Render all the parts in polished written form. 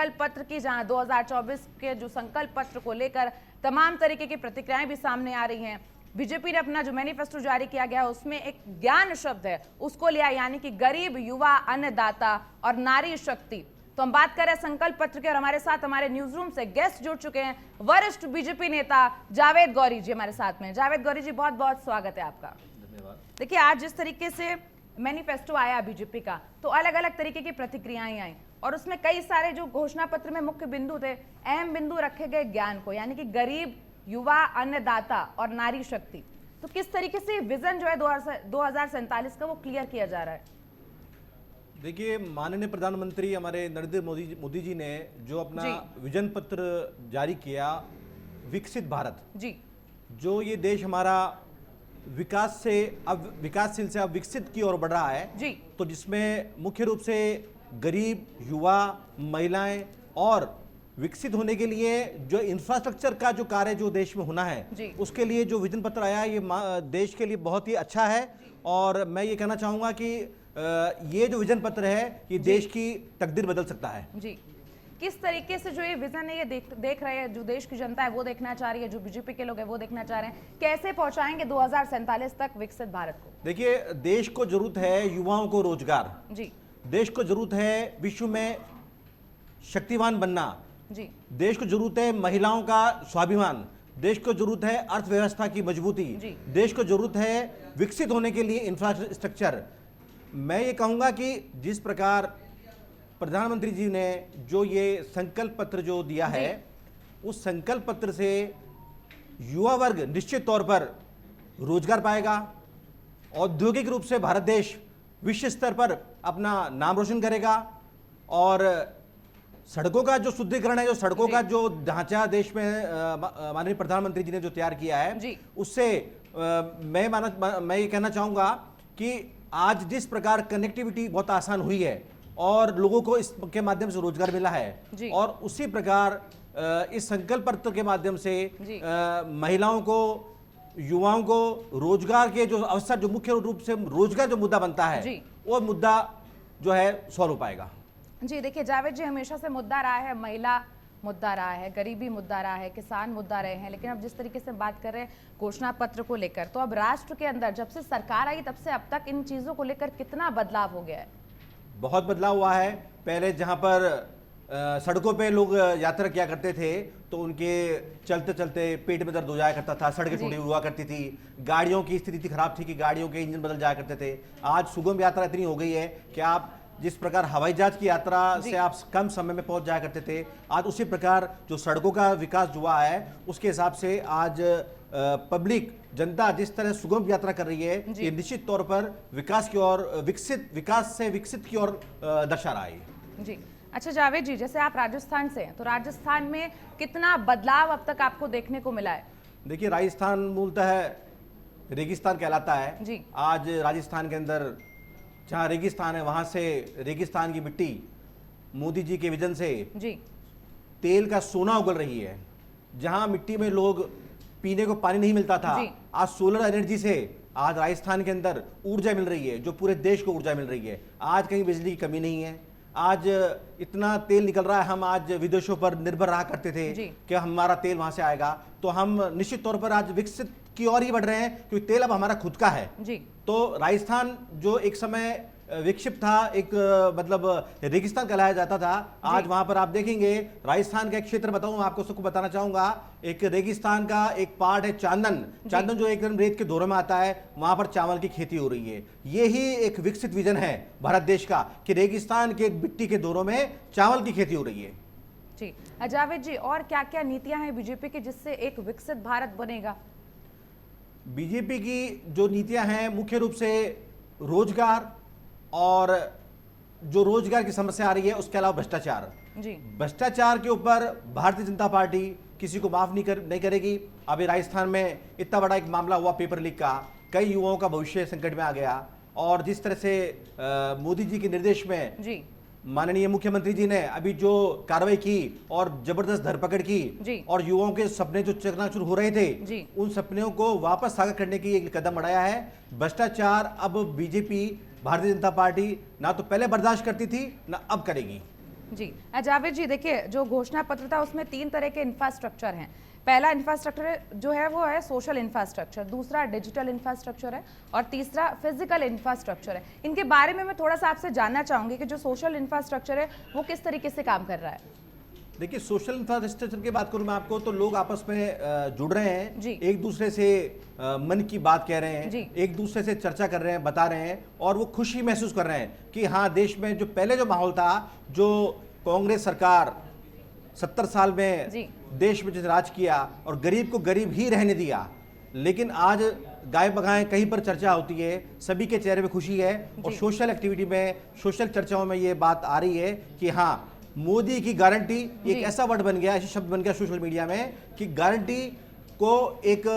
संकल्प पत्र की, जहां 2024 के जो संकल्प पत्र को लेकर तमाम तरीके की प्रतिक्रियाएं भी सामने आ रही हैं। बीजेपी ने अपना जो मैनिफेस्टो जारी किया गया है उसमें एक ज्ञान शब्द है उसको लिया, यानी कि गरीब, युवा, अन्नदाता और नारी शक्ति। तो हम बात कर रहे हैं संकल्प पत्र के और हमारे साथ हमारे न्यूज रूम से गेस्ट जुड़ चुके हैं, वरिष्ठ बीजेपी नेता जावेद गौरी जी हमारे साथ में। जावेद गौरी जी, बहुत बहुत स्वागत है आपका। धन्यवाद। देखिए, आज जिस तरीके से मैनिफेस्टो आया बीजेपी का, तो अलग अलग तरीके की प्रतिक्रियाएं आई और उसमें कई सारे जो घोषणा पत्र में मुख्य बिंदु थे, अहम बिंदु रखे गए ज्ञान को, यानी कि गरीब, युवा, अन्नदाता और नारी शक्ति। तो किस तरीके से विजन जो है 2047 का वो क्लियर किया जा रहा है? देखिए, माननीय प्रधानमंत्री हमारे नरेंद्र मोदी जी ने जो अपना विजन पत्र जारी किया, विकसित भारत जी, जो ये देश हमारा विकास से अब विकासशील से अब विकसित की ओर बढ़ रहा है जी, तो जिसमें मुख्य रूप से गरीब, युवा, महिलाएं और विकसित होने के लिए जो इंफ्रास्ट्रक्चर का जो कार्य जो देश में होना है, उसके लिए जो विजन पत्र आया है, ये देश के लिए बहुत ही अच्छा है। और मैं ये कहना चाहूँगा कि ये जो विजन पत्र है ये देश की तकदीर बदल सकता है। जी, किस तरीके से जो ये विजन है ये देख रहे हैं, जो देश की जनता है वो देखना चाह रही है, जो बीजेपी के लोग हैं वो देखना चाह रहे हैं, कैसे पहुंचाएंगे 2047 तक विकसित भारत को? देखिए, देश को जरूरत है युवाओं को रोजगार, जी, देश को जरूरत है विश्व में शक्तिवान बनना, जी, देश को जरूरत है महिलाओं का स्वाभिमान, देश को जरूरत है अर्थव्यवस्था की मजबूती, देश को जरूरत है विकसित होने के लिए इंफ्रास्ट्रक्चर। मैं ये कहूँगा कि जिस प्रकार प्रधानमंत्री जी ने जो ये संकल्प पत्र जो दिया है, उस संकल्प पत्र से युवा वर्ग निश्चित तौर पर रोजगार पाएगा, औद्योगिक रूप से भारत देश विश्व स्तर पर अपना नाम रोशन करेगा और सड़कों का जो शुद्धिकरण है, जो सड़कों का जो ढांचा देश में माननीय प्रधानमंत्री जी ने जो तैयार किया है, उससे मैं ये कहना चाहूँगा कि आज जिस प्रकार कनेक्टिविटी बहुत आसान हुई है और लोगों को इसके माध्यम से रोजगार मिला है, और उसी प्रकार इस संकल्प पत्र के माध्यम से महिलाओं को, युवाओं को रोजगार के जो अवसर, जो मुख्य रूप से रोजगार जो मुद्दा बनता है, वो मुद्दा जो है सॉल्व हो पाएगा। जी, देखिए जावेद जी, हमेशा से मुद्दा रहा है, महिला मुद्दा रहा है, गरीबी मुद्दा रहा है, किसान मुद्दा रहे हैं, लेकिन अब जिस तरीके से बात कर रहे हैं घोषणा पत्र को लेकर, तो अब राष्ट्र के अंदर जब से सरकार आई तब से अब तक इन चीजों को लेकर कितना बदलाव हो गया है? बहुत बदलाव हुआ है। पहले जहां पर सड़कों पे लोग यात्रा किया करते थे तो उनके चलते चलते पेट में दर्द हो जाया करता था, सड़कें टूटी हुआ करती थी, गाड़ियों की स्थिति खराब थी कि गाड़ियों के इंजन बदल जाया करते थे। आज सुगम यात्रा इतनी हो गई है कि आप जिस प्रकार हवाई जहाज की यात्रा से आप कम समय में पहुंच जाया करते थे, आज उसी प्रकार जो सड़कों का विकास हुआ है उसके हिसाब से आज पब्लिक, जनता जिस तरह सुगम यात्रा कर रही है, ये निश्चित तौर पर विकास की ओर, विकास से विकसित की ओर दर्शा रहा है। जी, अच्छा जावेद जी, जैसे आप राजस्थान से हैं, तो राजस्थान में कितना बदलाव अब तक आपको देखने को मिला है? देखिए, राजस्थान मूलतः रेगिस्तान कहलाता है जी। आज राजस्थान के अंदर जहाँ रेगिस्तान है, वहाँ से रेगिस्तान की मिट्टी मोदी जी के विजन से जी तेल का सोना उगल रही है। जहाँ मिट्टी में लोग पीने को पानी नहीं मिलता था, आज सोलर एनर्जी से आज राजस्थान के अंदर ऊर्जा मिल रही है, जो पूरे देश को ऊर्जा मिल रही है। आज कहीं बिजली की कमी नहीं है, आज इतना तेल निकल रहा है। हम आज विदेशों पर निर्भर रहा करते थे कि हमारा तेल वहां से आएगा, तो हम निश्चित तौर पर आज विकसित की ओर ही बढ़ रहे हैं क्योंकि तेल अब हमारा खुद का है। तो राजस्थान जो एक समय विक्षिप्त था, एक मतलब रेगिस्तान कहलाया जाता था, आज वहां पर आप देखेंगे राजस्थान का एक क्षेत्र बताऊं आपको, सबको बताना चाहूंगा, एक रेगिस्तान का एक पार्ट है चांदन जो एकदम रेत के दौरे में आता है, वहां पर चावल की खेती हो रही है। यही एक विकसित विजन है भारत देश का कि रेगिस्तान के मिट्टी के दौरों में चावल की खेती हो रही है। जी, जावेद जी, और क्या क्या नीतियां हैं बीजेपी की जिससे एक विकसित भारत बनेगा? बीजेपी की जो नीतियां हैं मुख्य रूप से रोजगार, और जो रोजगार की समस्या आ रही है उसके अलावा भ्रष्टाचार के ऊपर भारतीय जनता पार्टी किसी को माफ नहीं करेगी। अभी राजस्थान में इतना बड़ा एक मामला हुआ पेपर लीक का, कई युवाओं का भविष्य संकट में आ गया, और जिस तरह से मोदी जी के निर्देश में माननीय मुख्यमंत्री जी ने अभी जो कार्रवाई की और जबरदस्त धरपकड़ की और युवाओं के सपने जो चकनाचूर हो रहे थे, उन सपनों को वापस साकार करने की एक कदम बढ़ाया है। भ्रष्टाचार अब बीजेपी, भारतीय जनता पार्टी ना तो पहले बर्दाश्त करती थी ना अब करेगी। जी जावेद जी, देखिए जो घोषणा पत्र था उसमें 3 तरह के इंफ्रास्ट्रक्चर हैं। पहला इंफ्रास्ट्रक्चर जो है वो है सोशल इंफ्रास्ट्रक्चर, दूसरा डिजिटल इंफ्रास्ट्रक्चर है और तीसरा फिजिकल इंफ्रास्ट्रक्चर है। इनके बारे में मैं थोड़ा सा आपसे जानना चाहूंगी कि जो सोशल इंफ्रास्ट्रक्चर है वो किस तरीके से काम कर रहा है। देखिए, सोशल इंफ्रास्ट्रक्चर की बात करूं मैं आपको, तो लोग आपस में जुड़ रहे हैं जी। एक दूसरे से मन की बात कह रहे जी। हैं, एक दूसरे से चर्चा कर रहे हैं, बता रहे हैं, और वो खुशी महसूस कर रहे हैं कि हाँ, देश में जो पहले जो माहौल था, जो कांग्रेस सरकार 70 साल में जी। देश में जो राज किया और गरीब को गरीब ही रहने दिया, लेकिन आज गाय बगाएं कहीं पर चर्चा होती है, सभी के चेहरे पे खुशी है। और जी। सोशल एक्टिविटी में, सोशल चर्चाओं में ये बात आ रही है कि हाँ, मोदी की गारंटी एक ऐसा वर्ड बन गया, ऐसा शब्द बन गया सोशल मीडिया में कि गारंटी को एक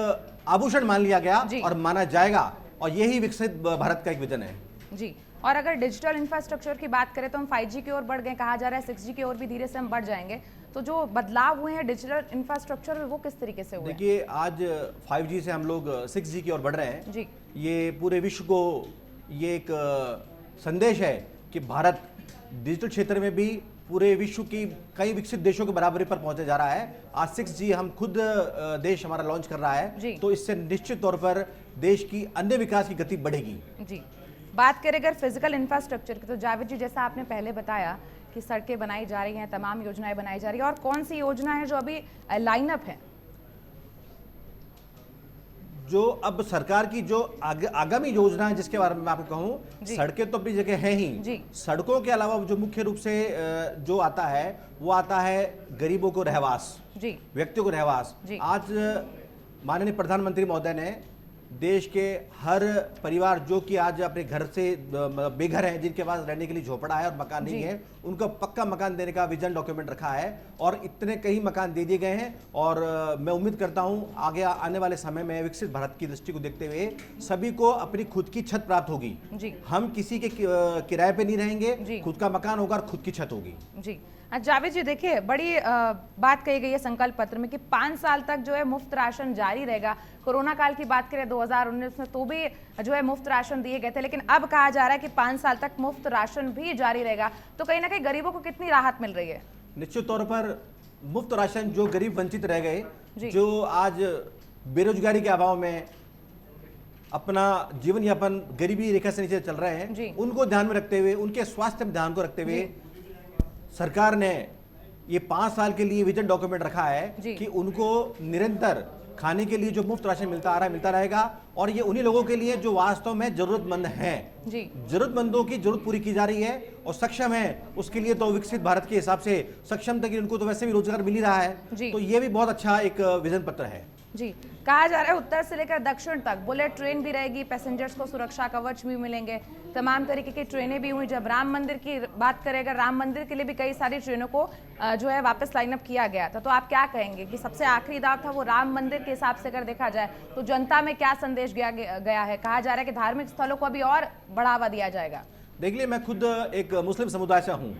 आभूषण मान लिया गया और माना जाएगा, और यही विकसित भारत का एक विजन है। जी, और अगर डिजिटल इंफ्रास्ट्रक्चर की बात करें तो हम 5G की ओर बढ़ गए, कहा जा रहा है 6G की ओर भी धीरे से हम बढ़ जाएंगे। तो जो बदलाव हुए हैं डिजिटल इंफ्रास्ट्रक्चर में वो किस तरीके से हुए हैं? देखिए, आज 5G से हम लोग 6G की ओर बढ़ रहे हैं। जी। ये पूरे विश्व को ये एक संदेश है कि भारत डिजिटल क्षेत्र में भी पूरे विश्व की कई विकसित देशों के बराबरी पर पहुंचे जा रहा है। आज 6G हम खुद देश हमारा लॉन्च कर रहा है, तो इससे निश्चित तौर पर देश की अन्य विकास की गति बढ़ेगी। जी, बात करें अगर फिजिकल इंफ्रास्ट्रक्चर की, तो जावेद जी जैसा आपने पहले बताया कि सड़कें बनाई जा रही हैं, तमाम योजनाएं बनाई जा रही हैं, और कौन सी योजना है जो अभी लाइनअप है? जो अब सरकार की जो आगामी योजना है, जिसके बारे में मैं आपको कहूं, सड़कें तो अपनी जगह हैं ही, सड़कों के अलावा जो मुख्य रूप से जो आता है वो आता है गरीबों को रहवास, व्यक्तियों को रहवास। आज माननीय प्रधानमंत्री महोदय ने देश के हर परिवार जो कि आज अपने घर से बेघर हैं, जिनके पास रहने के लिए झोपड़ा है और मकान नहीं है, उनको पक्का मकान देने का विजन डॉक्यूमेंट रखा है, और इतने कई मकान दे दिए गए हैं। और मैं उम्मीद करता हूं आगे आने वाले समय में विकसित भारत की दृष्टि को देखते हुए सभी को अपनी खुद की छत प्राप्त होगी। हम किसी के किराए पे नहीं रहेंगे, खुद का मकान होगा और खुद की छत होगी। जी जावेद जी, देखिए बड़ी बात कही गई है संकल्प पत्र में कि 5 साल तक जो है मुफ्त राशन जारी रहेगा। कोरोना काल की बात करें 2019 में तो भी जो है मुफ्त राशन दिए गए थे, लेकिन अब कहा जा रहा है कि 5 साल तक मुफ्त राशन भी जारी रहेगा। तो कहीं ना कहीं गरीबों को कितनी राहत मिल रही है? निश्चित तौर पर मुफ्त राशन, जो गरीब वंचित रह गए, जो आज बेरोजगारी के अभाव में अपना जीवन यापन गरीबी रेखा से नीचे चल रहे हैं, उनको ध्यान में रखते हुए, उनके स्वास्थ्य में ध्यान को रखते हुए सरकार ने ये 5 साल के लिए विजन डॉक्यूमेंट रखा है कि उनको निरंतर खाने के लिए जो मुफ्त राशन मिलता आ रहा है, मिलता रहेगा। और ये उन्हीं लोगों के लिए जो वास्तव में जरूरतमंद हैं, जरूरतमंदों की जरूरत पूरी की जा रही है और सक्षम है। उसके लिए तो विकसित भारत के हिसाब से सक्षम तक उनको तो वैसे भी रोजगार मिल ही रहा है, तो ये भी बहुत अच्छा एक विजन पत्र है। जी, कहा जा रहा है उत्तर से लेकर दक्षिण तक बुलेट ट्रेन भी रहेगी, पैसेंजर्स को सुरक्षा कवच भी मिलेंगे, तमाम तरीके की ट्रेनें भी हुई। जब राम मंदिर की बात करें, अगर राम मंदिर के लिए भी कई सारी ट्रेनों को जो है वापस लाइनअप किया गया था, तो आप क्या कहेंगे कि सबसे आखिरी दाव था वो राम मंदिर के हिसाब से अगर देखा जाए तो जनता में क्या संदेश गया है? कहा जा रहा है कि धार्मिक स्थलों को अभी और बढ़ावा दिया जाएगा। देख लिये, मैं खुद एक मुस्लिम समुदाय से हूँ।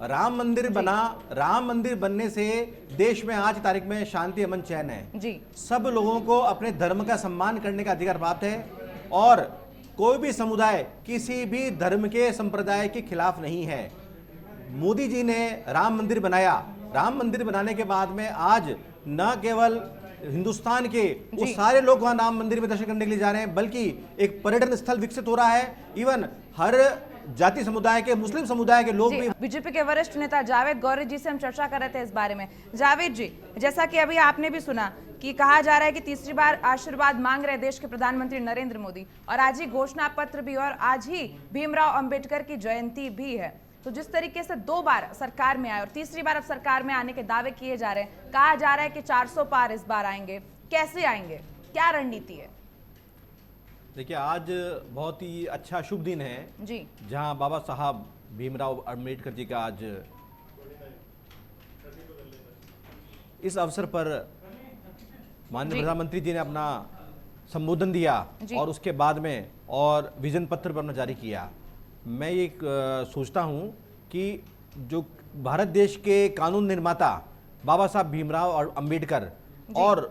राम मंदिर बना, राम मंदिर बनने से देश में आज की तारीख में शांति, अमन, चैन है। सब लोगों को अपने धर्म का सम्मान करने का अधिकार प्राप्त है, और कोई भी समुदाय किसी भी धर्म के संप्रदाय के खिलाफ नहीं है। मोदी जी ने राम मंदिर बनाया, राम मंदिर बनाने के बाद में आज न केवल हिंदुस्तान के वो सारे लोग वहां राम मंदिर में दर्शन करने के लिए जा रहे हैं, बल्कि एक पर्यटन स्थल विकसित हो रहा है। इवन हर जाति समुदाय के, मुस्लिम समुदाय के लोग भी। बीजेपी के वरिष्ठ नेता जावेद गौरी जी से हम चर्चा कर रहे थे इस बारे में। जावेद जी, जैसा कि अभी आपने भी सुना कि कहा जा रहा है कि तीसरी बार आशीर्वाद मांग रहे देश के प्रधानमंत्री नरेंद्र मोदी, और आज ही घोषणा पत्र भी, और आज ही भीमराव अंबेडकर की जयंती भी है। तो जिस तरीके से 2 बार सरकार में आए और तीसरी बार अब सरकार में आने के दावे किए जा रहे हैं, कहा जा रहा है कि 400 पार इस बार आएंगे, कैसे आएंगे, क्या रणनीति है? देखिए, आज बहुत ही अच्छा शुभ दिन है जहां बाबा साहब भीमराव अंबेडकर जी का आज इस अवसर पर माननीय प्रधानमंत्री जी ने अपना संबोधन दिया और उसके बाद में और विजन पत्र पर जारी किया। मैं ये सोचता हूं कि जो भारत देश के कानून निर्माता बाबा साहब भीमराव और अंबेडकर और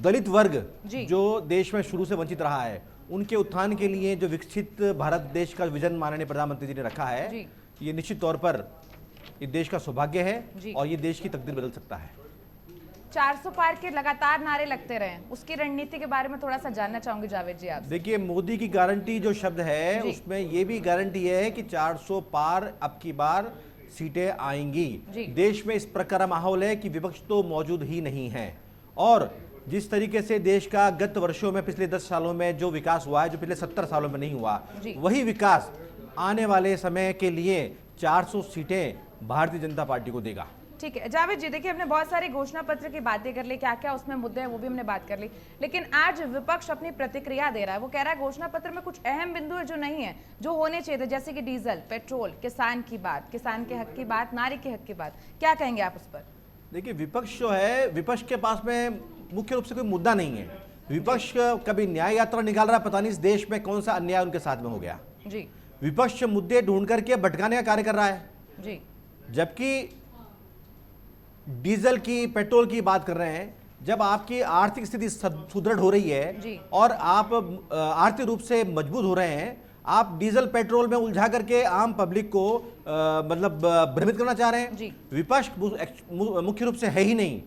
दलित वर्ग जो देश में शुरू से वंचित रहा है, उनके उत्थान के लिए जो विकसित भारत देश का विजन माननीय प्रधानमंत्री जी ने रखा है, ये निश्चित तौर पर ये देश का सौभाग्य जी। है और ये देश की तकदीर बदल सकता है। 400 पार के लगातार नारे लगते रहे, उसकी रणनीति के बारे में थोड़ा सा जानना चाहूंगी जावेद जी आपसे। देखिए, मोदी की गारंटी जो शब्द है जी। उसमें ये भी गारंटी है कि 400 पार अब की बार सीटें आएंगी। जी। देश में इस प्रकार का माहौल है कि विपक्ष तो मौजूद ही नहीं है और जिस तरीके से देश का गत वर्षों में पिछले 10 सालों में जो विकास हुआ है, जो पिछले 70 सालों में नहीं हुआ, जी। वही विकास आने वाले समय के लिए 400 सीटें भारतीय जनता पार्टी को देगा। ठीक है जावेद जी, देखिए हमने बहुत सारी घोषणा पत्र की बातें कर ली, क्या क्या उसमें मुद्दे हैं वो भी हमने बात कर ली, लेकिन आज विपक्ष अपनी प्रतिक्रिया दे रहा है। वो कह रहा है घोषणा पत्र में कुछ अहम बिंदु है जो नहीं है, जो होने चाहिए थे, जैसे कि डीजल, पेट्रोल, किसान की बात, किसान के हक की बात, नारी के हक की बात। क्या कहेंगे आप उस पर? देखिए, विपक्ष जो है, विपक्ष के पास में मुख्य रूप से कोई मुद्दा नहीं है। विपक्ष कभी न्याय यात्रा निकाल रहा है, पता नहीं इस देश में कौन सा अन्याय उनके साथ में हो गया। जी विपक्ष मुद्दे ढूंढ करके भटकाने का कार्य कर रहा है, जी जबकि डीजल की, पेट्रोल की बात कर रहे हैं। जब आपकी आर्थिक स्थिति सुदृढ़ हो रही जी। है और आप आर्थिक रूप से मजबूत हो रहे हैं, आप डीजल पेट्रोल में उलझा करके आम पब्लिक को मतलब भ्रमित करना चाह रहे हैं। जी। विपक्ष मुख्य रूप से है ही नहीं,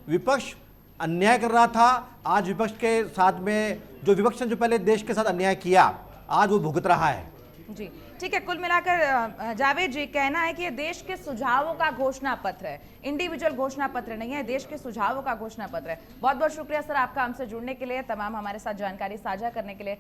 विपक्ष अन्याय कर रहा था। आज विपक्ष के साथ में जो विपक्ष ने जो पहले देश के साथ अन्याय किया, आज वो भुगत रहा है। जी ठीक है, कुल मिलाकर जावेद जी कहना है कि ये देश के सुझावों का घोषणा पत्र है, इंडिविजुअल घोषणा पत्र नहीं है, देश के सुझावों का घोषणा पत्र है। बहुत बहुत शुक्रिया सर आपका हमसे जुड़ने के लिए, तमाम हमारे साथ जानकारी साझा करने के लिए।